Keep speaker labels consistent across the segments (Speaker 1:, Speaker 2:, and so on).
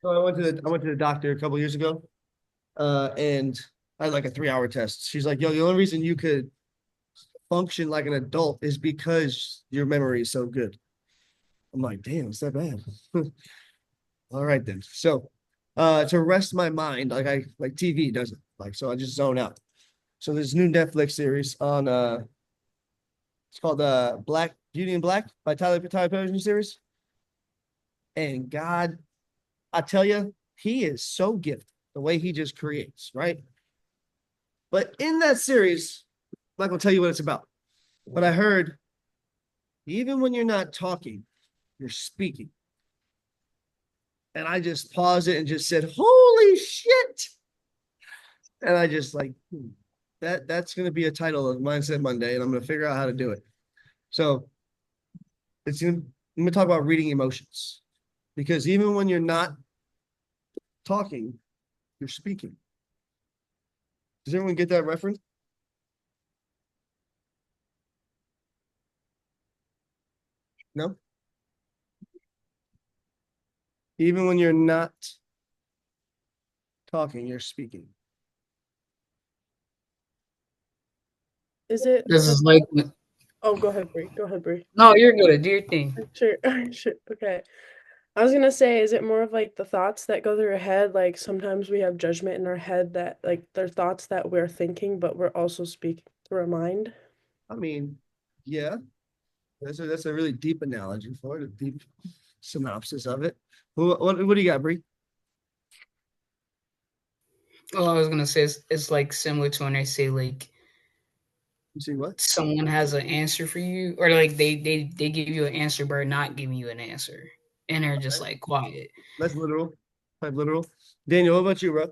Speaker 1: So I went to the doctor a couple years ago, and I had like a 3 hour test. She's like, "Yo, the only reason you could function like an adult is because your memory is so good." I'm like, "Damn, it's that bad." All right then. So, to rest my mind, like TV does it. Like so, I just zone out. So there's a new Netflix series on it's called Black Beauty and Black by Tyler Perry series. And God, I tell you, he is so gifted the way he just creates, right? But in that series, I'm not gonna tell you what it's about. But I heard even when you're not talking, you're speaking. And I just paused it and just said, "Holy shit!" And I just like that's gonna be a title of Mindset Monday, and I'm gonna figure out how to do it. So I'm gonna talk about reading emotions because even when you're not talking, you're speaking. Does everyone get that reference? No. Even when you're not talking, you're speaking.
Speaker 2: Is it
Speaker 3: This
Speaker 2: the
Speaker 3: is like,
Speaker 2: Oh, go ahead, Bree. Go ahead, Bree.
Speaker 3: no, you're good. Do your thing.
Speaker 2: Sure. Sure. Okay. I was gonna say, is it more of like the thoughts that go through your head? Like sometimes we have judgment in our head that like they're thoughts that we're thinking, but we're also speaking through our mind.
Speaker 1: I mean, yeah, that's a really deep analogy for it, a deep synopsis of it. What do you got, Bree?
Speaker 3: Well, I was gonna say it's like similar to when they say like
Speaker 1: You see what?
Speaker 3: someone has an answer for you, or like they give you an answer but are not giving you an answer, and they're just like quiet.
Speaker 1: That's literal. Type literal. Daniel, what about you, bro?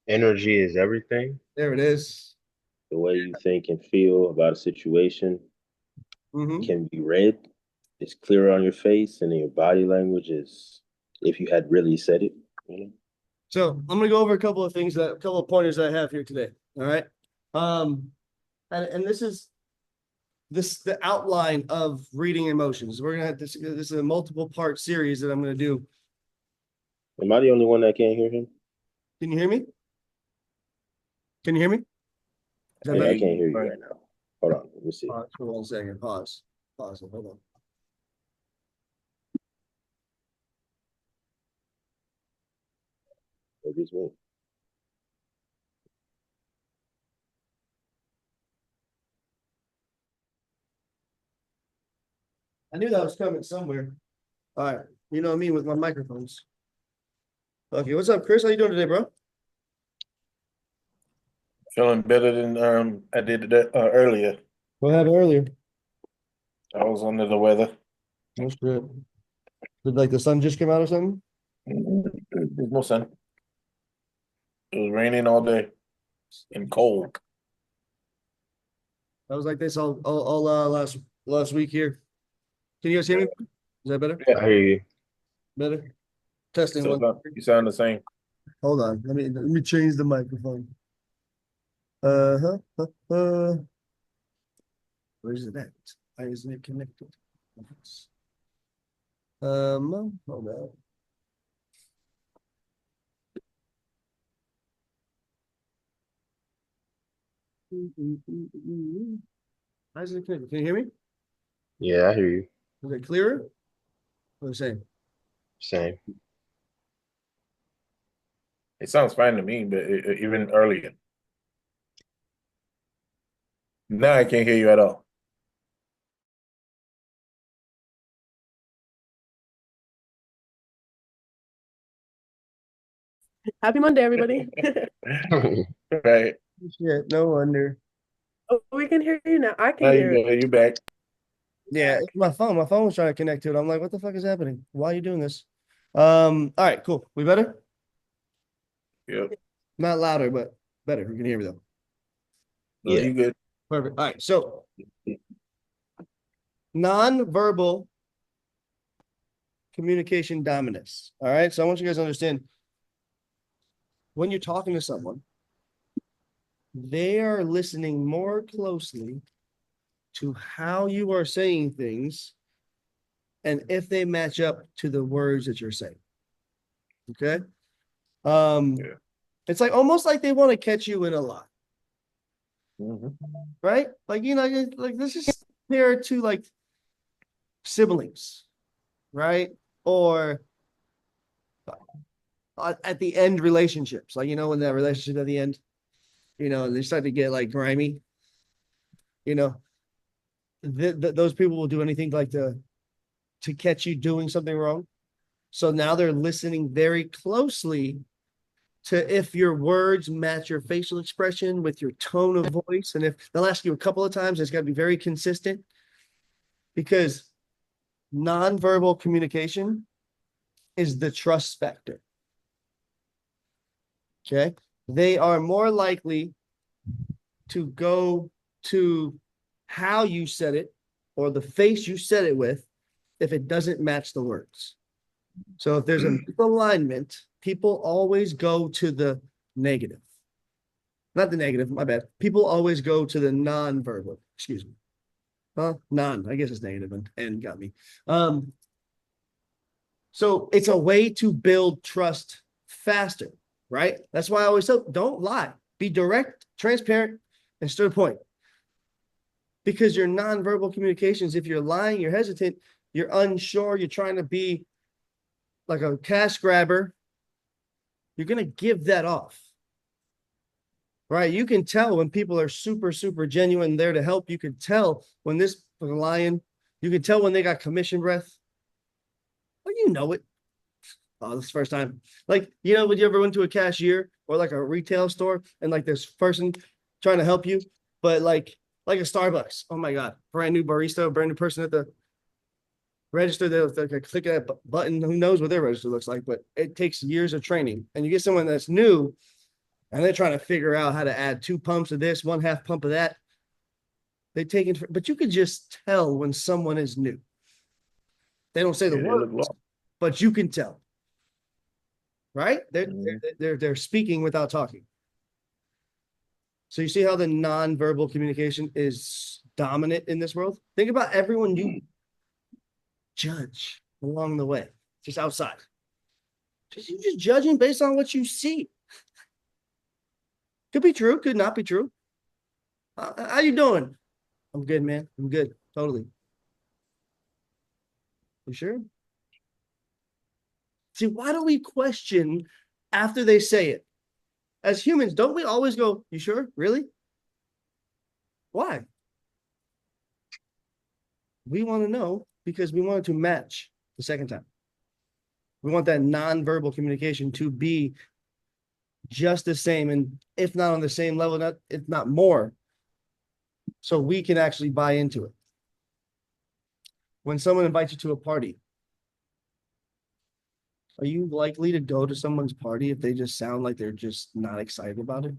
Speaker 4: Energy is everything.
Speaker 1: There it is.
Speaker 4: The way you think and feel about a situation
Speaker 1: Mm-hmm.
Speaker 4: can be read. It's clear on your face, and in your body language is if you had really said it. You know?
Speaker 1: So I'm gonna go over a couple of pointers that I have here today. All right. Um, and this the outline of reading emotions. We're gonna have this. This is a multiple part series that I'm gonna do.
Speaker 4: Am I the only one that can't hear him?
Speaker 1: Can you hear me? Can you hear me? Is that
Speaker 4: Yeah,
Speaker 1: better?
Speaker 4: I can't hear you
Speaker 1: All right.
Speaker 4: right now. Hold on, let me see.
Speaker 1: Pause for 1 second. Pause. Pause. Hold on.
Speaker 4: Maybe it's me.
Speaker 1: I knew that was coming somewhere. All right. You know me with my microphones. Okay. What's up, Chris? How you doing today, bro?
Speaker 5: Feeling better than I did that earlier.
Speaker 1: What happened earlier?
Speaker 5: I was under the weather.
Speaker 1: That's good. Did like the sun just come out or something?
Speaker 5: There's no sun. It was raining all day and cold.
Speaker 1: I was like this all last week here. Can you guys hear me? Is that better?
Speaker 5: Yeah.
Speaker 4: I hear you.
Speaker 1: Better. Testing
Speaker 5: So
Speaker 1: one.
Speaker 5: you sound the same.
Speaker 1: Hold on. Let me change the microphone. Uh-huh. Where is it at? Why isn't it connected? Hold on. Why isn't it connected? Can you hear me?
Speaker 4: Yeah, I hear you.
Speaker 1: Is it clearer? What the same?
Speaker 4: Same.
Speaker 5: It sounds fine to me, but even earlier. Now I can't hear you at all.
Speaker 2: Happy Monday, everybody.
Speaker 5: Right.
Speaker 1: Shit, no wonder.
Speaker 2: Oh, we can hear you now. I can
Speaker 5: Now you
Speaker 2: hear
Speaker 5: go. You back.
Speaker 1: Yeah, it's my phone. My phone was trying to connect to it. I'm like, what the fuck is happening? Why are you doing this? All right, cool. We better?
Speaker 5: Yep.
Speaker 1: Not louder, but better. You can hear me though.
Speaker 5: No,
Speaker 4: Yeah.
Speaker 5: you good.
Speaker 1: Perfect. All right. So non-verbal communication dominance. All right. So I want you guys to understand when you're talking to someone, they are listening more closely to how you are saying things and if they match up to the words that you're saying. Okay.
Speaker 5: Yeah.
Speaker 1: It's like almost like they want to catch you in a lie,
Speaker 5: Mhm.
Speaker 1: right? Like, like this is compared to like siblings, right? Or at the end relationships, like, when that relationship at the end, they start to get like grimy, you know, those people will do anything like to catch you doing something wrong. So now they're listening very closely to if your words match your facial expression with your tone of voice. And if they'll ask you a couple of times, it's got to be very consistent because nonverbal communication is the trust factor. Okay. They are more likely to go to how you said it or the face you said it with if it doesn't match the words. So if there's a misalignment, people always go to the negative. Not the negative, my bad. People always go to the non-verbal. Excuse me. Non, I guess it's negative and got me. So it's a way to build trust faster, right? That's why I always say, don't lie. Be direct, transparent, and to the point. Because your nonverbal communications, if you're lying, you're hesitant, you're unsure, you're trying to be like a cash grabber, you're going to give that off. Right? You can tell when people are super, super genuine there to help. You can tell when this lying, you can tell when they got commission breath. Well, you know it. Oh, this is the first time. Like, when you ever went to a cashier or like a retail store and like this person trying to help you, but like a Starbucks. Oh my God. Brand new barista, brand new person at the register. They'll click that button. Who knows what their register looks like, but it takes years of training. And you get someone that's new and they're trying to figure out how to add 2 pumps of this, 1/2 pump of that. They take it, but you can just tell when someone is new. They don't say the
Speaker 5: Yeah, they look
Speaker 1: words,
Speaker 5: lost.
Speaker 1: but you can tell. Right?
Speaker 5: Mhm.
Speaker 1: They're speaking without talking. So you see how the nonverbal communication is dominant in this world? Think about everyone you judge along the way, just outside. You're just judging based on what you see. Could be true, could not be true. How you doing? I'm good, man. I'm good. Totally. You sure? See, why do we question after they say it? As humans, don't we always go, you sure? Really? Why? We want to know because we want it to match the second time. We want that nonverbal communication to be just the same, and if not on the same level, not if not more, so we can actually buy into it. When someone invites you to a party, are you likely to go to someone's party if they just sound like they're just not excited about it?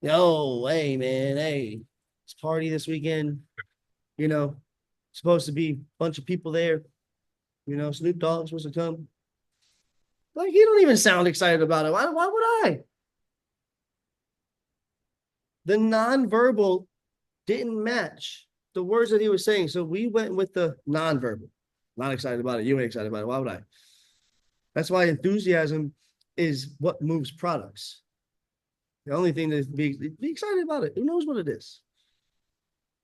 Speaker 1: Yo, hey man, hey, it's party this weekend. Supposed to be a bunch of people there. Snoop Dogg's supposed to come. Like, you don't even sound excited about it. Why would I? The nonverbal didn't match the words that he was saying. So we went with the nonverbal. Not excited about it. You ain't excited about it. Why would I? That's why enthusiasm is what moves products. The only thing is be excited about it. Who knows what it is?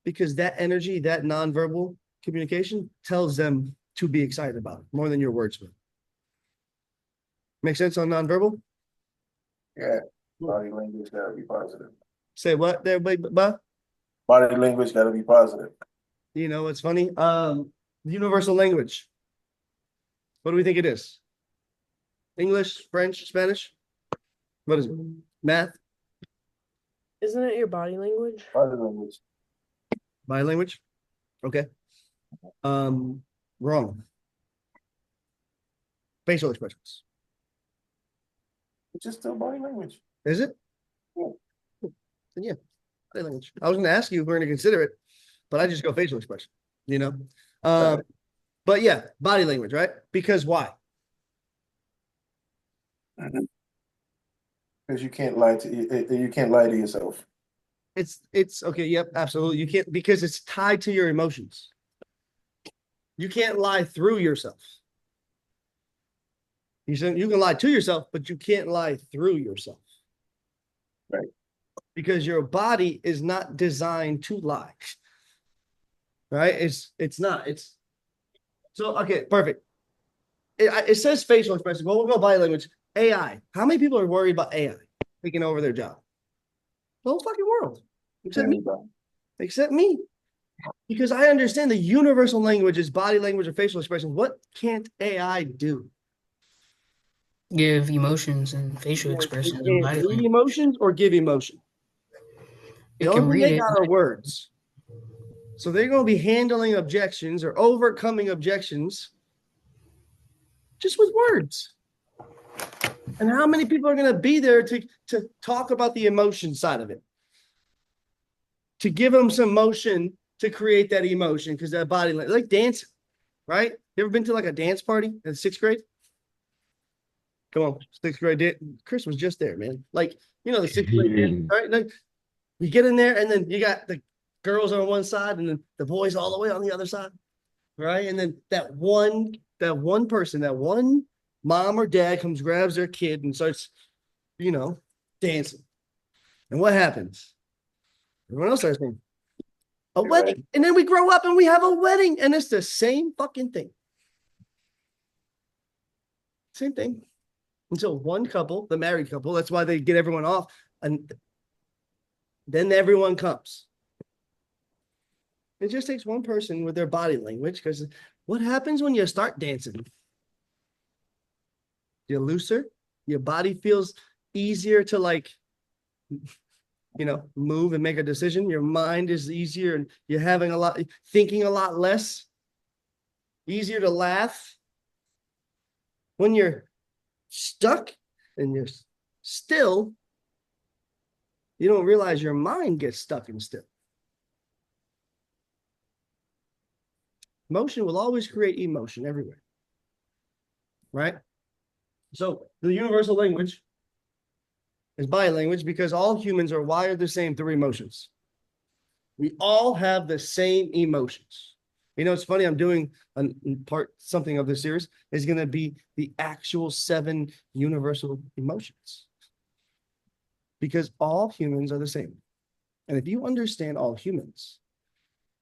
Speaker 1: Because that energy, that nonverbal communication tells them to be excited about it more than your words will. Make sense on nonverbal?
Speaker 5: Yeah. Body language gotta be positive.
Speaker 1: Say what there, but
Speaker 5: Body language gotta be positive.
Speaker 1: it's funny. Universal language. What do we think it is? English, French, Spanish? What is it? Math?
Speaker 2: Isn't it your body language?
Speaker 5: Body language.
Speaker 1: Body language? Okay. Wrong. Facial expressions.
Speaker 5: It's just still body language.
Speaker 1: Is it?
Speaker 5: Yeah.
Speaker 1: Then yeah, body language. I was going to ask you if we're going to consider it, but I just go facial expression, But yeah, body language, right? Because why?
Speaker 5: Because you can't lie to yourself.
Speaker 1: It's okay. Yep, absolutely. You can't, because it's tied to your emotions. You can't lie through yourself. You said you can lie to yourself, but you can't lie through yourself.
Speaker 5: Right.
Speaker 1: Because your body is not designed to lie. Right? It's not. It's so okay, perfect. It says facial expression. Well, we'll go body language. AI. How many people are worried about AI taking over their job? The whole fucking world. Except me. Except me. Because I understand the universal language is body language or facial expression. What can't AI do?
Speaker 3: Give emotions and facial
Speaker 1: It
Speaker 3: expressions and
Speaker 1: can't
Speaker 3: body
Speaker 1: read
Speaker 3: language.
Speaker 1: emotions or give emotion. The
Speaker 3: It
Speaker 1: only
Speaker 3: can
Speaker 1: thing
Speaker 3: read
Speaker 1: they
Speaker 3: it.
Speaker 1: got are words. So they're going to be handling objections or overcoming objections just with words. And how many people are going to be there to talk about the emotion side of it? To give them some motion to create that emotion because that body, like dancing, right? You ever been to like a dance party in sixth grade? Come on, sixth grade. Chris was just there, man. Like, you know, the sixth grade dance, right? Like, you get in there and then you got the girls on one side and then the boys all the way on the other side, right? And then that one person, that one mom or dad comes, grabs their kid and starts, you know, dancing. And what happens? Everyone else starts saying, a wedding. Right. And then we grow up and we have a wedding and it's the same fucking thing. Same thing. Until one couple, the married couple, that's why they get everyone off. And then everyone comes. It just takes one person with their body language because what happens when you start dancing? You're looser. Your body feels easier to like, you know, move and make a decision. Your mind is easier and you're having thinking a lot less. Easier to laugh. When you're stuck and you're still, you don't realize your mind gets stuck and still. Motion will always create emotion everywhere. Right? So the universal language is body language because all humans are wired the same through emotions. We all have the same emotions. You know, it's funny, I'm doing something of this series is going to be the actual 7 universal emotions. Because all humans are the same. And if you understand all humans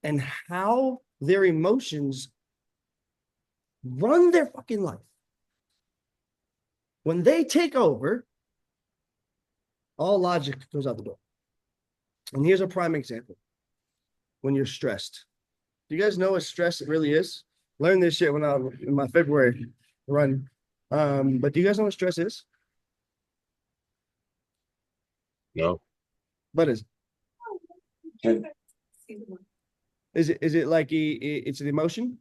Speaker 1: and how their emotions run their fucking life, when they take over, all logic goes out the door. And here's a prime example. When you're stressed. Do you guys know what stress really is? Learned this shit when I was in my February run. But do you guys know what stress is?
Speaker 4: No.
Speaker 1: What is it? Is it like it's an emotion?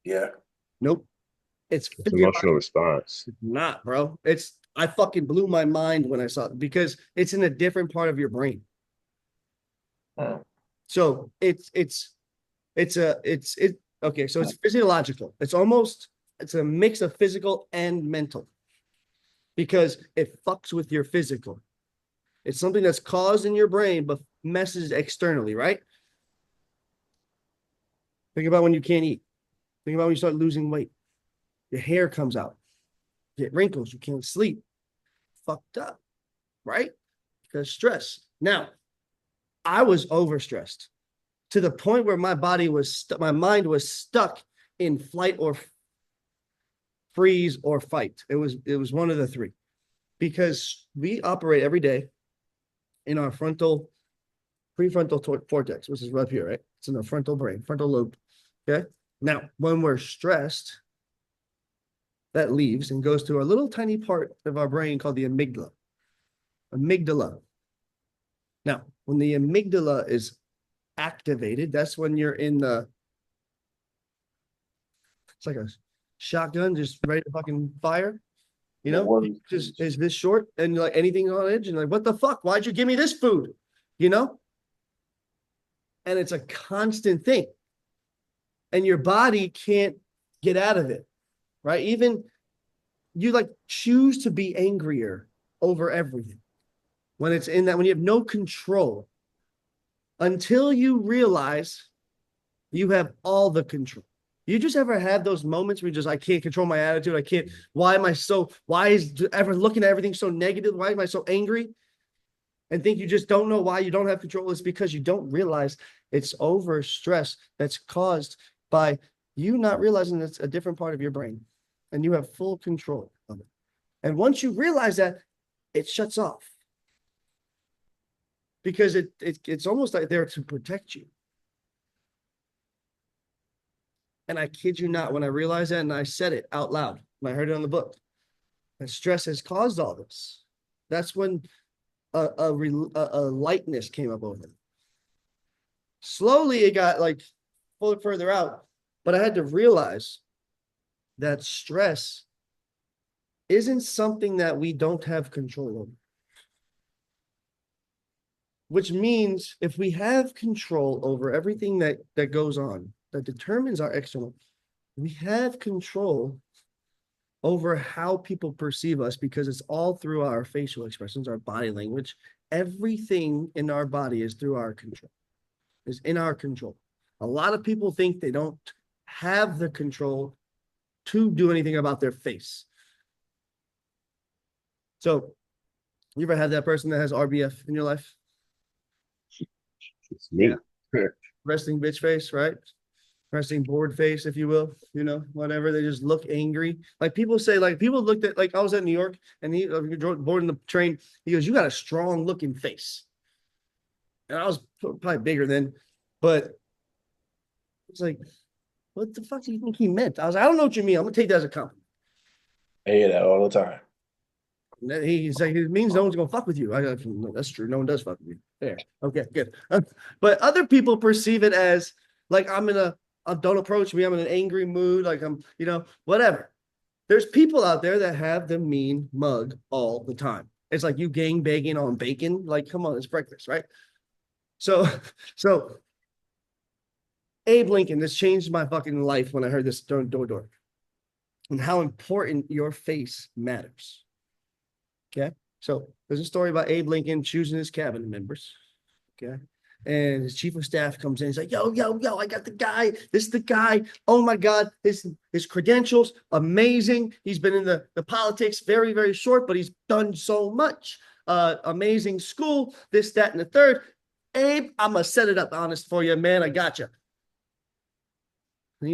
Speaker 5: Yeah.
Speaker 1: Nope. It's
Speaker 4: emotional response.
Speaker 1: Not, bro. I fucking blew my mind when I saw it because it's in a different part of your brain. So okay, so it's physiological. It's a mix of physical and mental because it fucks with your physical. It's something that's caused in your brain but messes externally, right? Think about when you can't eat. Think about when you start losing weight. Your hair comes out. You get wrinkles. You can't sleep. Fucked up, right? Because stress. Now, I was overstressed to the point where my mind was stuck in flight or freeze or fight. It was one of the three because we operate every day in our prefrontal cortex, which is right here, right? It's in the frontal brain, frontal lobe. Okay. Now, when we're stressed, that leaves and goes to a little tiny part of our brain called the amygdala. Now, when the amygdala is activated, that's when you're in it's like a shotgun just ready to fucking fire. You know, just is this short and like anything on edge and like, what the fuck? Why'd you give me this food? You know? And it's a constant thing. And your body can't get out of it, right? Even you like choose to be angrier over everything when it's in that, when you have no control until you realize you have all the control. You just ever have those moments where you just, I can't control my attitude. I can't, why is ever looking at everything so negative? Why am I so angry? And think you just don't know why you don't have control. It's because you don't realize it's over stress that's caused by you not realizing it's a different part of your brain and you have full control of it. And once you realize that, it shuts off because it's almost like there to protect you. And I kid you not, when I realized that and I said it out loud, when I heard it on the book, that stress has caused all this. That's when a lightness came up over me. Slowly, it got like further out, but I had to realize that stress isn't something that we don't have control over. Which means if we have control over everything that goes on, that determines our external, we have control over how people perceive us because it's all through our facial expressions, our body language. Everything in our body is through our control, is in our control. A lot of people think they don't have the control to do anything about their face. So, you ever have that person that has RBF in your life?
Speaker 4: It's me.
Speaker 1: Resting bitch face, right? Resting bored face, if you will, whatever. They just look angry. Like people say, like people looked at, like I was at New York and he boarding the train. He goes, "You got a strong looking face." And I was probably bigger then, but it's like, what the fuck do you think he meant? I was like, I don't know what you mean. I'm gonna take that as a compliment.
Speaker 5: I hear that all the time.
Speaker 1: He's like, it means no one's gonna fuck with you. I go, no, that's true. No one does fuck with you. There. Okay, good. But other people perceive it as like don't approach me. I'm in an angry mood. Like I'm, whatever. There's people out there that have the mean mug all the time. It's like you gang banging on bacon. Like, come on, it's breakfast, right? So Abe Lincoln, this changed my fucking life when I heard this door, and how important your face matters. Okay. So there's a story about Abe Lincoln choosing his cabinet members. Okay. And his chief of staff comes in. He's like, yo, I got the guy. This is the guy. Oh my God. His credentials, amazing. He's been in the politics very, very short, but he's done so much. Amazing school, this, that, and the third. Abe, I'm going to set it up honest for you, man. I got you. I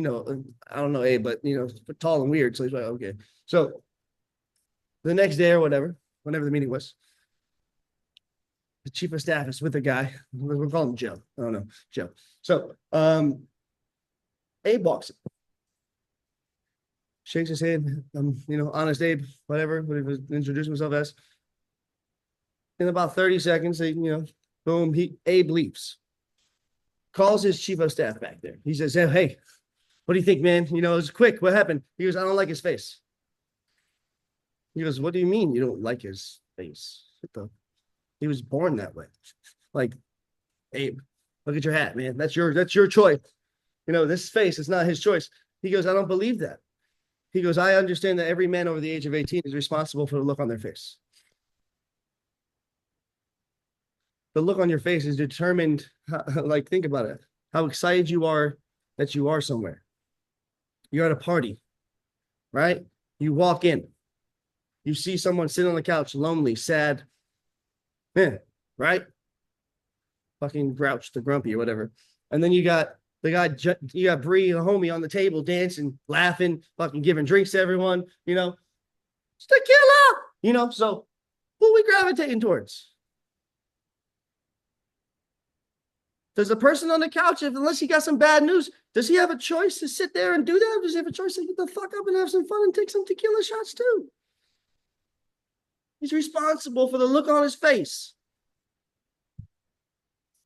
Speaker 1: don't know Abe, but, tall and weird. So he's like, okay. So the next day or whatever the meeting was, the chief of staff is with a guy. We'll call him Joe. I don't know, Joe. So Abe walks in, shakes his hand. Honest Abe, whatever he was introducing himself as. In about 30 seconds, boom, Abe leaves. Calls his chief of staff back there. He says, hey, what do you think, man? It was quick. What happened? He goes, I don't like his face. He goes, what do you mean you don't like his face? He was born that way. Like, Abe, look at your hat, man. That's your choice. This face is not his choice. He goes, I don't believe that. He goes, I understand that every man over the age of 18 is responsible for the look on their face. The look on your face is determined, like, think about it, how excited you are that you are somewhere. You're at a party, right? You walk in. You see someone sitting on the couch, lonely, sad, right? Fucking grouched or grumpy or whatever. And then you got the guy, you got Bree, the homie, on the table dancing, laughing, fucking giving drinks to everyone, tequila, so who are we gravitating towards? Does the person on the couch, unless he got some bad news, does he have a choice to sit there and do that? Or does he have a choice to get the fuck up and have some fun and take some tequila shots too? He's responsible for the look on his face.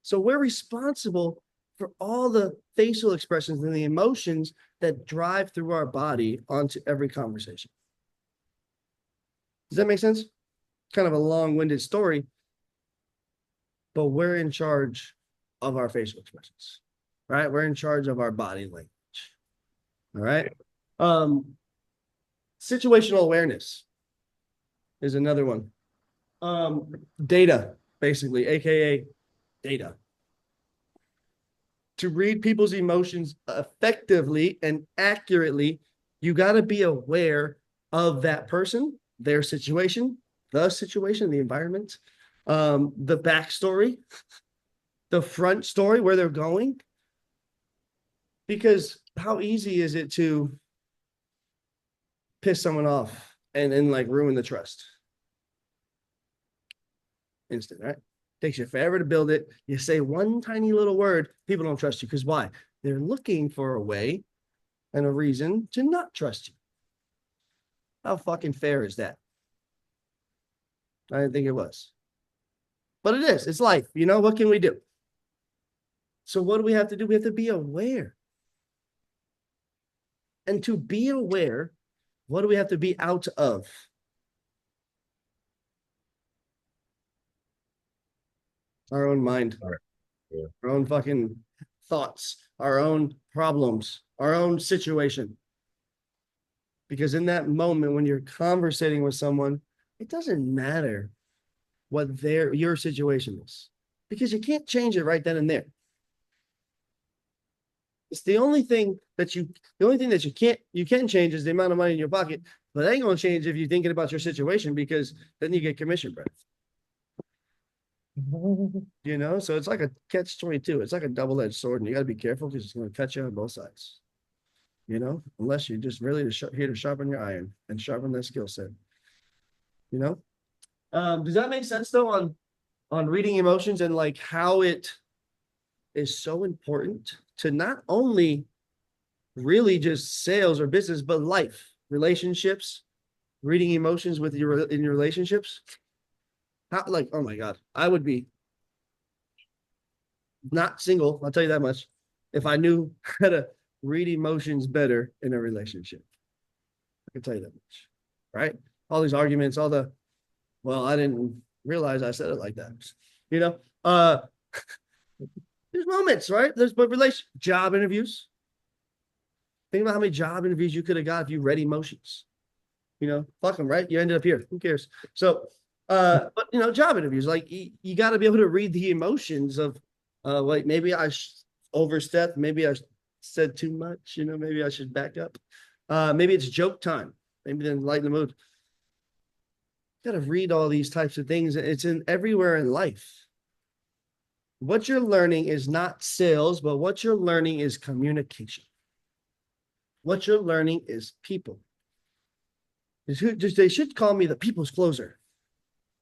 Speaker 1: So we're responsible for all the facial expressions and the emotions that drive through our body onto every conversation. Does that make sense? Kind of a long-winded story, but we're in charge of our facial expressions, right? We're in charge of our body language. All right. Situational awareness is another one. Data, basically, aka data. To read people's emotions effectively and accurately, you got to be aware of that person, their situation, the environment, the backstory, the front story, where they're going. Because how easy is it to piss someone off and then like ruin the trust? Instant, right? Takes you forever to build it. You say one tiny little word, people don't trust you. Because why? They're looking for a way and a reason to not trust you. How fucking fair is that? I didn't think it was. But it is. It's life. You know, what can we do? So what do we have to do? We have to be aware. And to be aware, what do we have to be out of? Our own mind,
Speaker 5: Yeah.
Speaker 1: our own fucking thoughts, our own problems, our own situation. Because in that moment when you're conversating with someone, it doesn't matter what your situation is, because you can't change it right then and there. It's the only thing that you can change is the amount of money in your pocket, but that ain't gonna change if you're thinking about your situation, because then you get commission bread. You know, so it's like a catch-22. It's like a double-edged sword, and you got to be careful because it's going to cut you on both sides. You know, unless you're just really here to sharpen your iron and sharpen that skill set. You know, does that make sense though on reading emotions and like how it is so important to not only really just sales or business, but life, relationships, reading emotions in your relationships? How, like, oh my God, I would be not single, I'll tell you that much, if I knew how to read emotions better in a relationship. I can tell you that much, right? All these arguments, well, I didn't realize I said it like that. You know, there's moments, right? There's job interviews. Think about how many job interviews you could have got if you read emotions. You know, fuck them, right? You ended up here. Who cares? So, but you know, job interviews, like you got to be able to read the emotions of, like maybe I overstepped, maybe I said too much, you know, maybe I should back up. Maybe it's joke time, maybe then lighten the mood. You got to read all these types of things. It's in everywhere in life. What you're learning is not sales, but what you're learning is communication. What you're learning is people. They should call me the people's closer.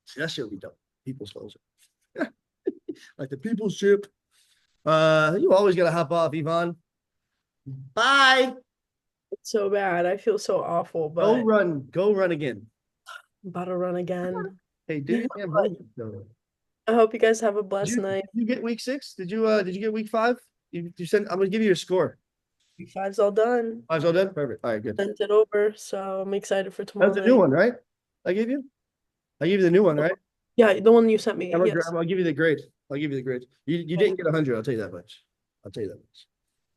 Speaker 1: See, that shit we don't. People's closer. Like the people's ship. You always gotta hop off, Yvonne. Bye.
Speaker 2: It's so bad. I feel so awful, but
Speaker 1: Go run again.
Speaker 2: I'm about to run again.
Speaker 1: Hey, do your damn homework though.
Speaker 2: I hope you guys have a
Speaker 1: Did
Speaker 2: blessed night.
Speaker 1: you get week 6? Did you get week 5? You sent, I'm gonna give you a score.
Speaker 2: Week 5's all done.
Speaker 1: 5's all done? Perfect. All right, good.
Speaker 2: Sent it over, so I'm excited for tomorrow
Speaker 1: That's the
Speaker 2: night.
Speaker 1: new one, right? I gave you the new one, right?
Speaker 2: Yeah, the one you sent me.
Speaker 1: I'll
Speaker 2: Yes.
Speaker 1: give you the grade. I'll give you the grade. You didn't get 100. I'll tell you that much.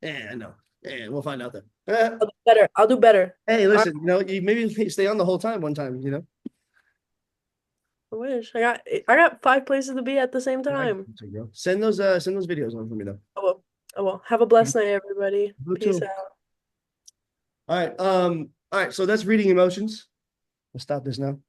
Speaker 1: Yeah, I know. And we'll find out then.
Speaker 2: I'll do better. I'll do better.
Speaker 1: Hey, listen, you know, you maybe stay on the whole time one time, you know.
Speaker 2: I wish. I got 5 places to be at the same time.
Speaker 1: Send those videos on for me though.
Speaker 2: I will. Have a blessed night, everybody.
Speaker 1: You
Speaker 2: Peace
Speaker 1: too.
Speaker 2: out.
Speaker 1: All right. So that's reading emotions. We'll stop this now.